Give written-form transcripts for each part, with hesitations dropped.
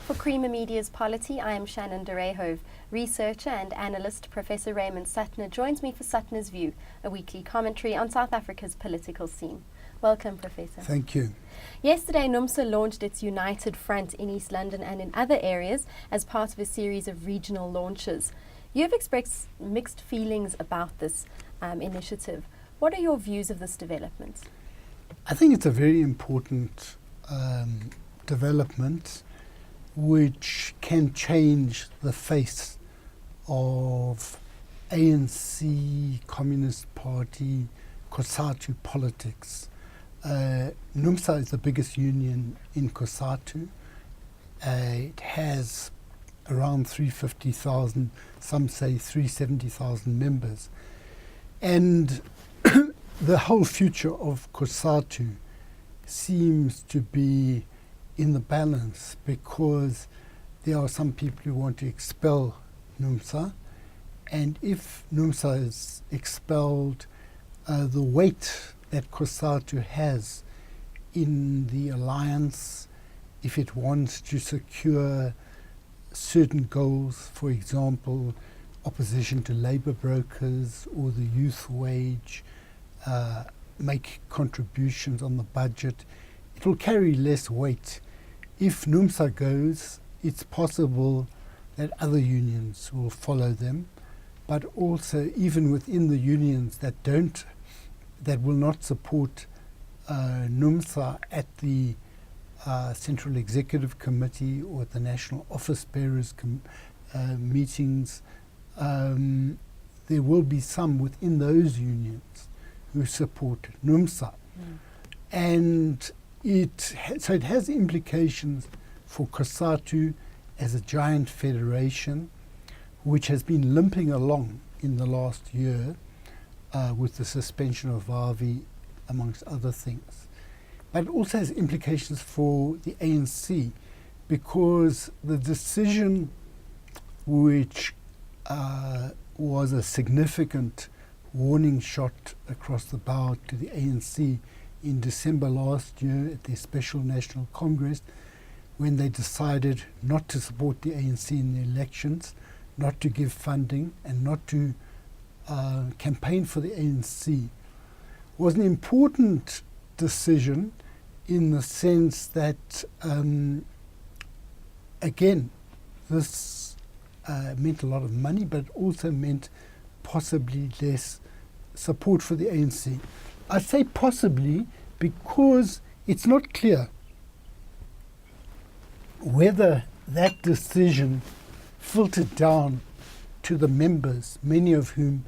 For Creamer Media's Polity, I am Shannon de Rehove. Researcher and analyst Professor Raymond Suttner joins me for Suttner's View, a weekly commentary on South Africa's political scene. Welcome, Professor. Thank you. Yesterday, Numsa launched its United Front in East London and in other areas as part of a series of regional launches. You have expressed mixed feelings about this initiative. What are your views of this development? I think it's a very important development which can change the face of ANC, Communist Party, COSATU politics. Numsa is the biggest union in COSATU. It has around 350,000, some say 370,000 members. And the whole future of COSATU seems to be in the balance because there are some people who want to expel Numsa. And if Numsa is expelled, the weight that COSATU has in the alliance, if it wants to secure certain goals, for example, opposition to labour brokers or the youth wage, make contributions on the budget, it will carry less weight. If Numsa goes, it's possible that other unions will follow them, but also even within the unions that will not support Numsa at the Central Executive Committee or at the National Office Bearers meetings, there will be some within those unions who support Numsa. And so it has implications for COSATU as a giant federation which has been limping along in the last year with the suspension of Vavi, amongst other things. But it also has implications for the ANC because the decision which was a significant warning shot across the bow to the ANC in December last year at their Special National Congress, when they decided not to support the ANC in the elections, not to give funding and not to campaign for the ANC, was an important decision in the sense that, again, this meant a lot of money, but it also meant possibly less support for the ANC. I say possibly because it's not clear whether that decision filtered down to the members, many of whom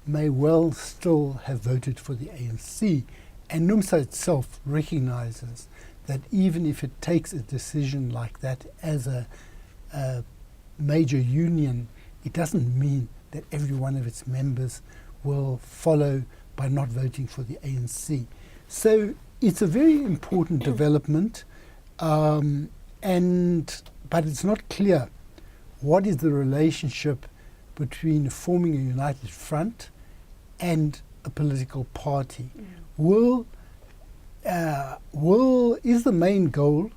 may well still have voted for the ANC. And Numsa itself recognizes that even if it takes a decision like that as a major union, it doesn't mean that every one of its members will follow by not voting for the ANC. So it's a very important development, but it's not clear what is the relationship between forming a united front and a political party. Is the main goal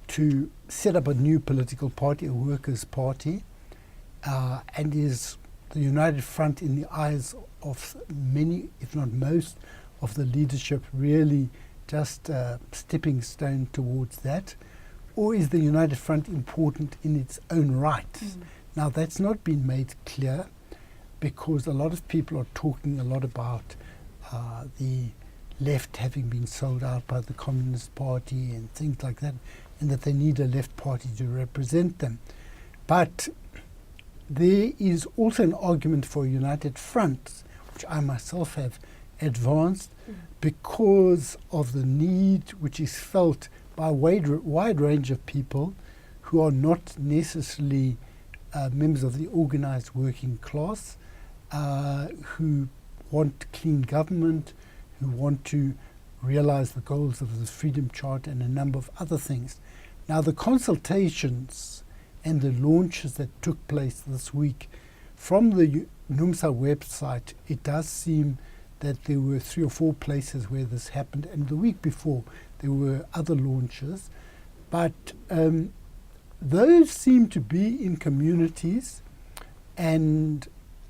to set up a new political party, a workers' party, and is the United Front in the eyes of many, if not most, of the leadership really just a stepping stone towards that? Or is the United Front important in its own right? Now, that's not been made clear because a lot of people are talking a lot about the left having been sold out by the Communist Party and things like that, and that they need a left party to represent them. But there is also an argument for a united front, which I myself have advanced, because of the need which is felt by a wide range of people who are not necessarily members of the organized working class, who want clean government, who want to realize the goals of the Freedom Charter and a number of other things. Now, the consultations and the launches that took place this week from the Numsa website, it does seem that there were 3 or 4 places where this happened, and the week before there were other launches. But those seem to be in communities, and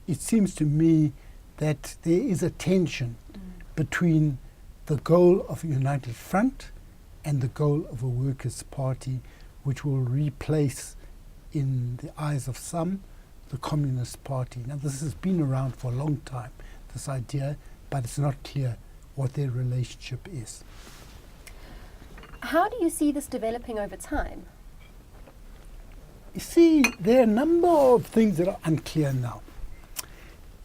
it seems to me that there is a tension between the goal of a united front and the goal of a workers' party, which will replace, in the eyes of some, the Communist Party. Now, this has been around for a long time, this idea, but it's not clear what their relationship is. How do you see this developing over time? You see, there are a number of things that are unclear now.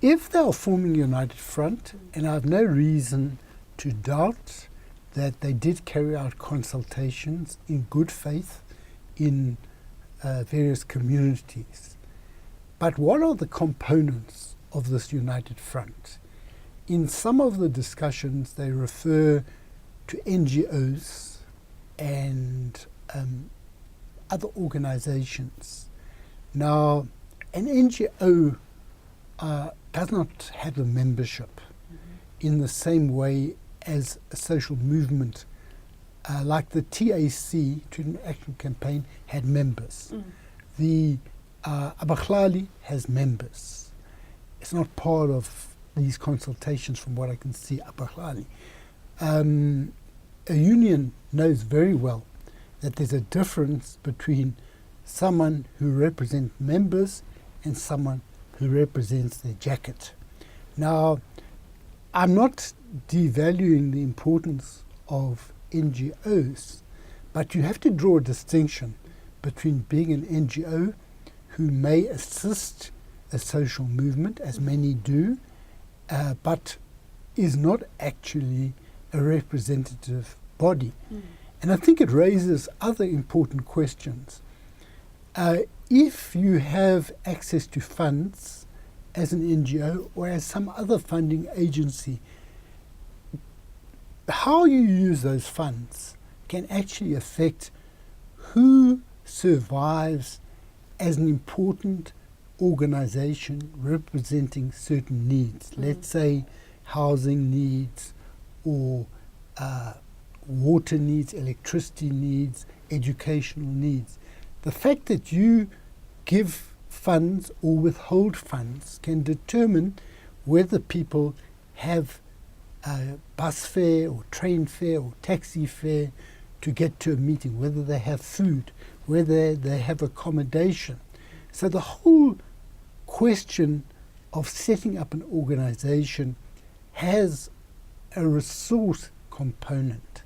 If they are forming a united front, and I have no reason to doubt that they did carry out consultations in good faith in various communities. But what are the components of this united front? In some of the discussions, they refer to NGOs and other organizations. Now, an NGO does not have a membership in the same way as a social movement, like the TAC, Student Action Campaign, had members. The Abakhlali has members. It's not part of these consultations from what I can see, Abakhlali. A union knows very well that there's a difference between someone who represents members and someone who represents their jacket. Now, I'm not devaluing the importance of NGOs, but you have to draw a distinction between being an NGO who may assist a social movement, as many do, but is not actually a representative body. And I think it raises other important questions. If you have access to funds as an NGO or as some other funding agency, how you use those funds can actually affect who survives as an important organization representing certain needs. Let's say housing needs or water needs, electricity needs, educational needs. The fact that you give funds or withhold funds can determine whether people have bus fare or train fare or taxi fare to get to a meeting, whether they have food, whether they have accommodation. So the whole question of setting up an organization has a resource component.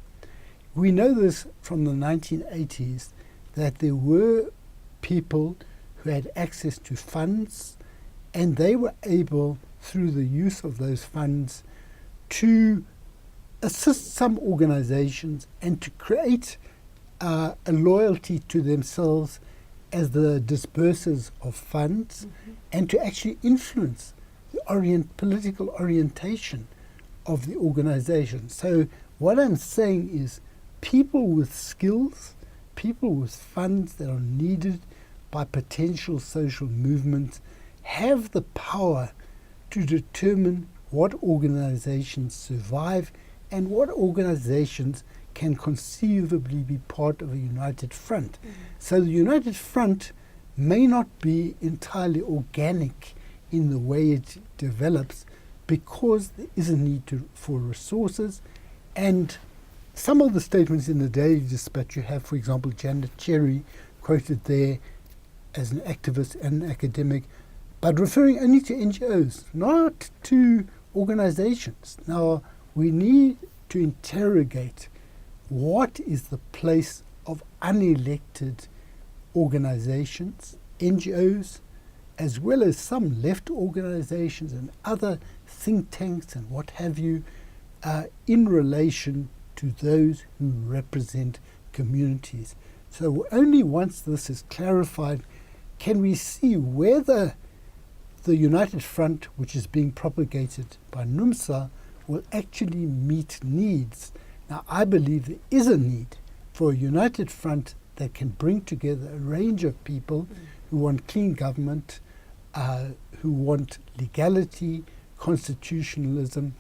We know this from the 1980s, that there were people who had access to funds, and they were able, through the use of those funds, to assist some organizations and to create a loyalty to themselves as the dispersers of funds, and to actually influence the political orientation of the organization. So what I'm saying is people with skills, people with funds that are needed by potential social movements have the power to determine what organizations survive and what organizations can conceivably be part of a united front. So the united front may not be entirely organic in the way it develops, because there is a need for resources. And some of the statements in the Daily Dispatch you have, for example, Janet Cherry quoted there as an activist and an academic, but referring only to NGOs, not to organizations. Now, we need to interrogate what is the place of unelected organizations, NGOs, as well as some left organizations and other think tanks and what have you, in relation to those who represent communities. So only once this is clarified can we see whether the United Front, which is being propagated by Numsa, will actually meet needs. Now, I believe there is a need for a united front that can bring together a range of people who want clean government, who want legality, constitutionalism,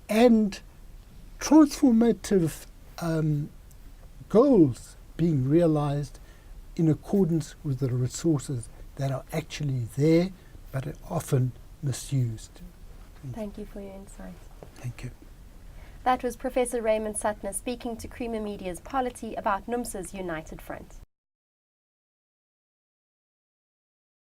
and transformative goals being realized in accordance with the resources that are actually there, but are often misused. Thank you for your insight. Thank you. That was Professor Raymond Suttner speaking to Creamer Media's Polity about Numsa's United Front.